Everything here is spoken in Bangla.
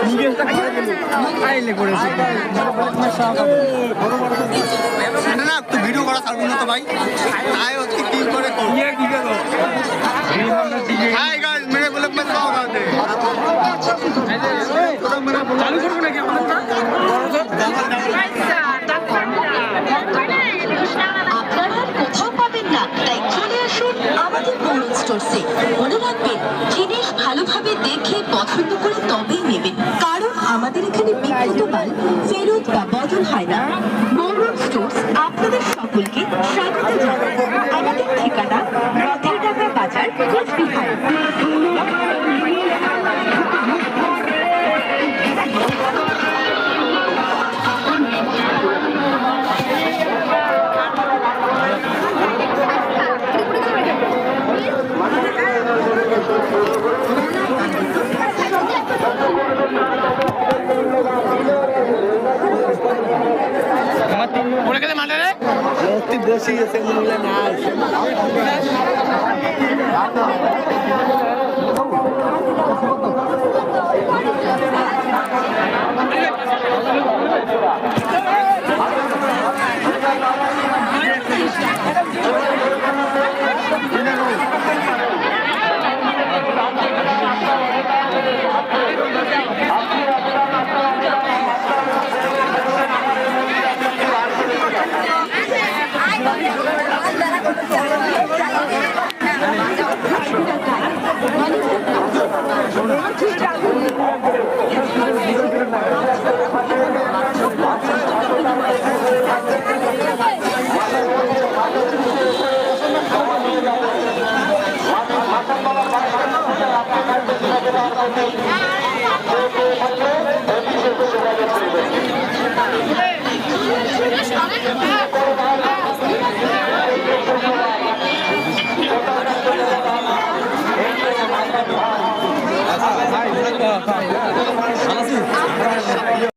ভিডিও করেছি না তুই ভিডিও করা ছাড়বি না তো ভাই তাই হচ্ছে কি করে মেরে বলে চালু করবো নাকি মনে রাখবেন জিনিস ভালোভাবে দেখে পছন্দ করে তবেই নেবেন, কারণ আমাদের এখানে বিক্রিত মাল ফেরত বা বদল হয় না। মৌরম স্টোর্স আপনাদের সকলকে স্বাগত জানায়। আমাদের ঠিকানা রথেরডাঙ্গা বাজার, কোচবিহার। বসে গেছে না